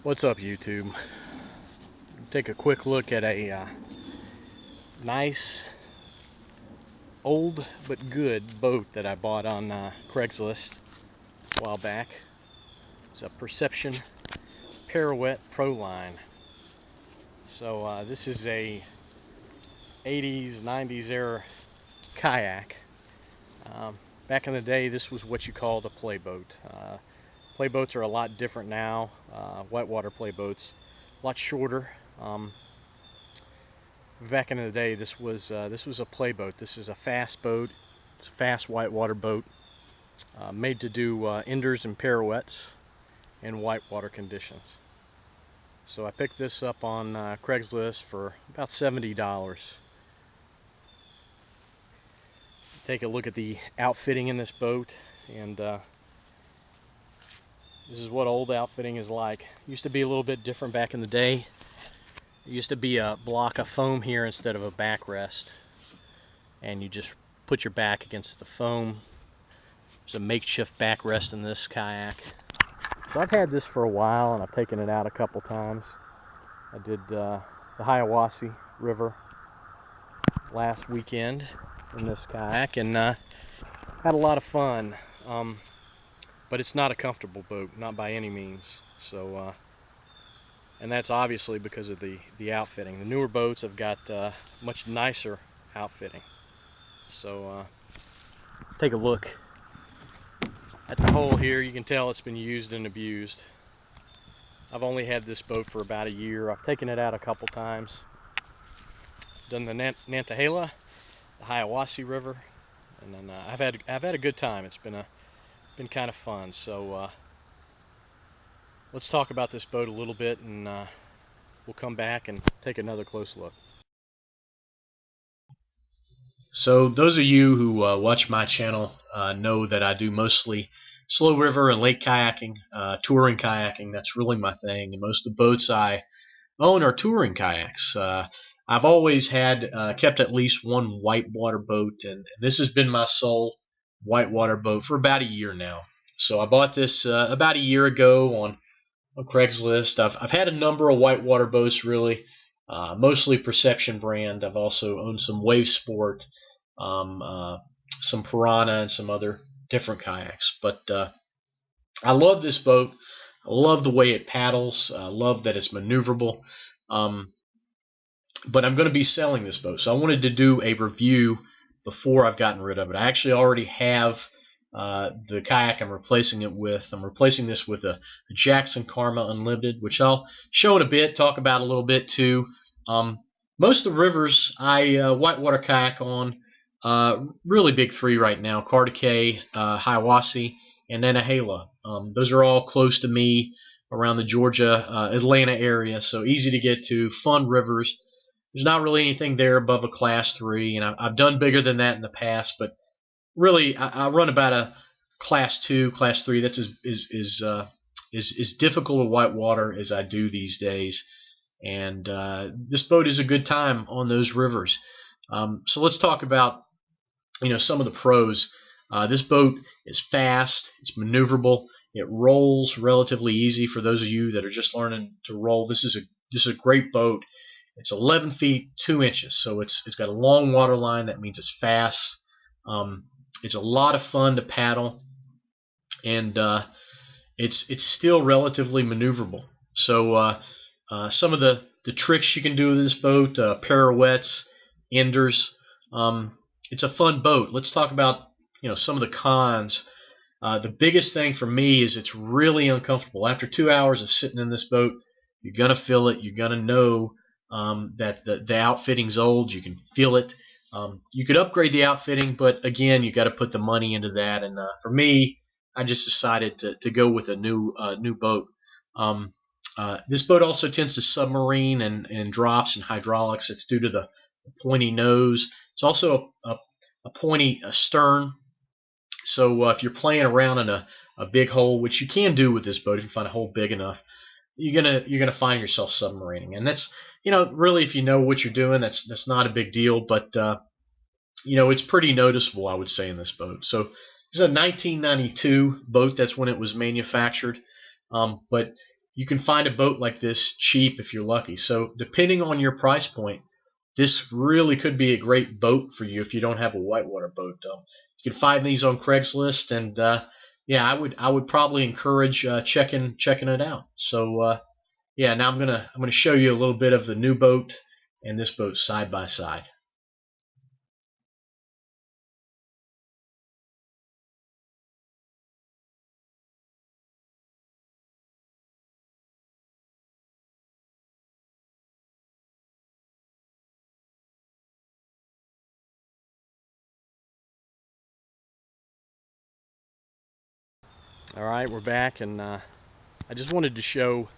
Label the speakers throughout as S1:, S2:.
S1: What's up, YouTube? Take a quick look at a nice, old but good boat that I bought on Craigslist a while back. It's a Perception Pirouette Pro Line. So this is a 80s, 90s era kayak. Back in the day, this was what you called a playboat. Playboats are a lot different now. Whitewater playboats, a lot shorter. Back in the day, this was a playboat. This is a fast boat. It's a fast whitewater boat, made to do enders and pirouettes in whitewater conditions. So I picked this up on Craigslist for about $70. Take a look at the outfitting in this boat, and this is what old outfitting is like. Used to be a little bit different back in the day. It used to be a block of foam here instead of a backrest, and you just put your back against the foam. There's a makeshift backrest in this kayak. So I've had this for a while, and I've taken it out a couple times. I did the Hiawassee River last weekend in this kayak, and had a lot of fun. But it's not a comfortable boat, not by any means. So, and that's obviously because of the outfitting. The newer boats have got much nicer outfitting. So, let's take a look at the hull here. You can tell it's been used and abused. I've only had this boat for about a year. I've taken it out a couple times. Done the Nantahala, the Hiawassee River, and then I've had a good time. It's been kind of fun. So let's talk about this boat a little bit, and we'll come back and take another close look. So those of you who watch my channel know that I do mostly slow river and lake kayaking, touring kayaking. That's really my thing, and most of the boats I own are touring kayaks. I've always had kept at least one whitewater boat, and this has been my sole whitewater boat for about a year now. So I bought this about a year ago on Craigslist. I've had a number of whitewater boats, really, mostly Perception brand. I've also owned some Wave Sport, some Piranha, and some other different kayaks. But I love this boat. I love the way it paddles. I love that it's maneuverable. But I'm going to be selling this boat, so I wanted to do a review before I've gotten rid of it. I actually already have the kayak I'm replacing it with. I'm replacing this with a Jackson Karma Unlimited, which I'll show in a bit, talk about a little bit too. Most of the rivers I whitewater kayak on, really big three right now: Kayak, Hiawassee, and Nantahala. Those are all close to me around the Georgia, Atlanta area, so easy to get to, fun rivers. There's not really anything there above a class 3, and I've done bigger than that in the past, but really I run about a class 2, class 3. That's as difficult a whitewater as I do these days, and this boat is a good time on those rivers. So let's talk about some of the pros. This boat is fast, it's maneuverable, it rolls relatively easy for those of you that are just learning to roll. This is a great boat. It's 11 feet 2 inches, so it's got a long water line. That means it's fast. It's a lot of fun to paddle, and it's still relatively maneuverable. So some of the tricks you can do with this boat, pirouettes, enders. It's a fun boat. Let's talk about some of the cons. The biggest thing for me is it's really uncomfortable. After 2 hours of sitting in this boat, you're gonna feel it. You're gonna know that the outfitting's old. You can feel it. You could upgrade the outfitting, but again, you got to put the money into that. And for me, I just decided to go with a new boat. This boat also tends to submarine and drops and hydraulics. It's due to the pointy nose. It's also a pointy stern. So if you're playing around in a big hole, which you can do with this boat if you find a hole big enough, you're gonna find yourself submarining. And that's really, if you know what you're doing, that's not a big deal. But it's pretty noticeable, I would say, in this boat. So this is a 1992 boat. That's when it was manufactured. But you can find a boat like this cheap if you're lucky. So depending on your price point, this really could be a great boat for you if you don't have a whitewater boat. You can find these on Craigslist, and yeah, I would probably encourage checking it out. So yeah, now I'm gonna show you a little bit of the new boat and this boat side by side.
S2: All right, we're back, and I just wanted to show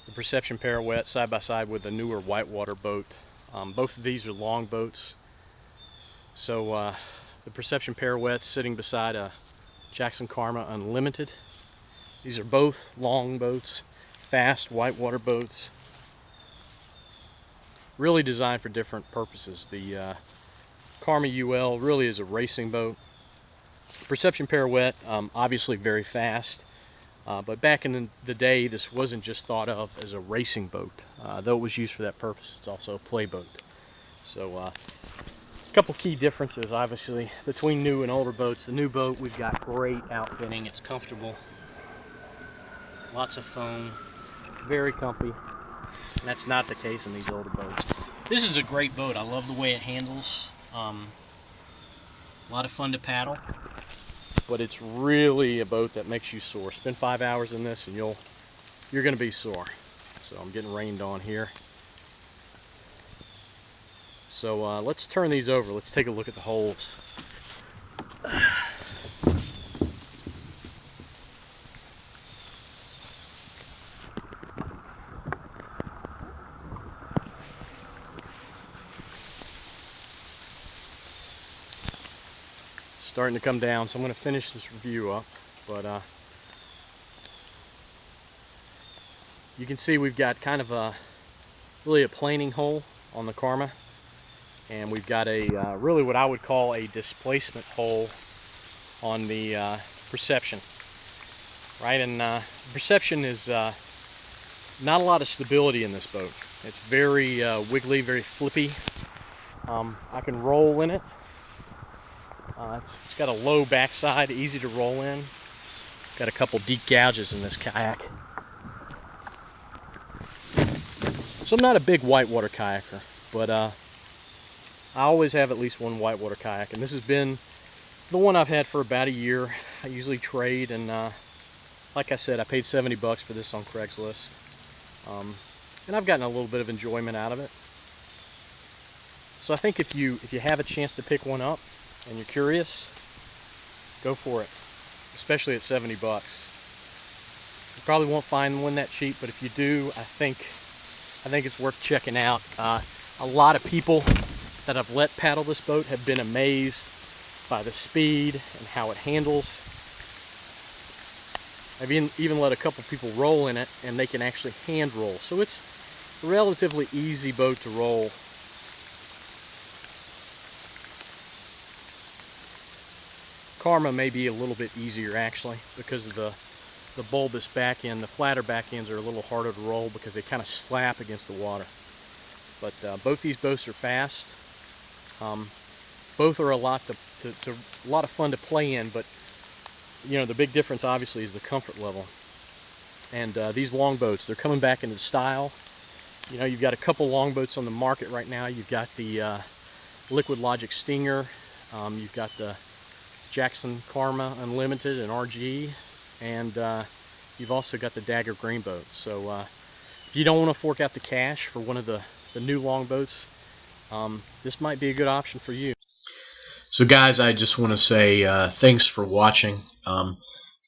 S2: the Perception Pirouette side by side with the newer whitewater boat. Both of these are long boats. So the Perception Pirouette sitting beside a Jackson Karma Unlimited. These are both long boats, fast whitewater boats, really designed for different purposes. The Karma UL really is a racing boat. Perception Pirouette, obviously very fast, but back in the day, this wasn't just thought of as a racing boat. Though it was used for that purpose, it's also a play boat. So a couple key differences, obviously, between new and older boats. The new boat, we've got great outfitting. It's comfortable, lots of foam, very comfy. And that's not the case in these older boats. This is a great boat. I love the way it handles. A lot of fun to paddle. But it's really a boat that makes you sore. Spend 5 hours in this and you're going to be sore. So I'm getting rained on here. So let's turn these over. Let's take a look at the holes. Starting to come down, so I'm going to finish this review up, but you can see we've got kind of really a planing hole on the Karma, and we've got a really what I would call a displacement hole on the Perception, right? And Perception is not a lot of stability in this boat. It's very wiggly, very flippy. I can roll in it. It's got a low backside, easy to roll in. Got a couple deep gouges in this kayak. So I'm not a big whitewater kayaker, but I always have at least one whitewater kayak, and this has been the one I've had for about a year. I usually trade, and like I said, I paid 70 bucks for this on Craigslist, and I've gotten a little bit of enjoyment out of it. So I think if you have a chance to pick one up and you're curious, go for it, especially at 70 bucks. You probably won't find one that cheap, but if you do, I think it's worth checking out. A lot of people that I've let paddle this boat have been amazed by the speed and how it handles. I've even let a couple people roll in it, and they can actually hand roll. So it's a relatively easy boat to roll. Karma may be a little bit easier actually because of the bulbous back end. The flatter back ends are a little harder to roll because they kind of slap against the water. But both these boats are fast. Both are a lot of fun to play in, but you know, the big difference obviously is the comfort level. And these long boats, they're coming back into style. You know, you've got a couple long boats on the market right now. You've got the Liquid Logic Stinger. You've got the Jackson Karma Unlimited and RG, and you've also got the Dagger Green boat. So if you don't want to fork out the cash for one of the new long boats, this might be a good option for you.
S1: So guys, I just want to say thanks for watching.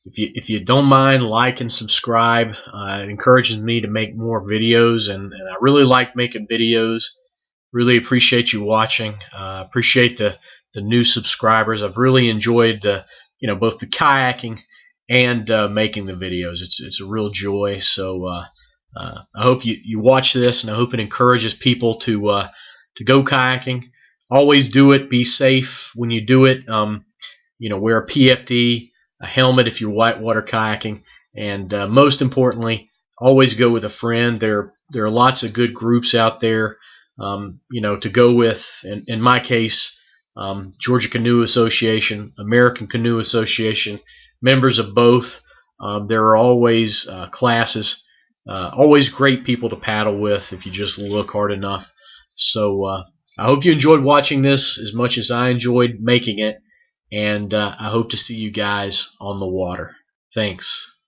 S1: If you don't mind, like and subscribe. It encourages me to make more videos, and I really like making videos. Really appreciate you watching. Appreciate the new subscribers. I've really enjoyed both the kayaking and making the videos. It's a real joy. So I hope you watch this, and I hope it encourages people to go kayaking. Always do it. Be safe when you do it. Wear a PFD, a helmet if you're whitewater kayaking, and most importantly, always go with a friend. There are lots of good groups out there, to go with. In my case, Georgia Canoe Association, American Canoe Association, members of both. There are always classes, always great people to paddle with if you just look hard enough. So I hope you enjoyed watching this as much as I enjoyed making it, and I hope to see you guys on the water. Thanks.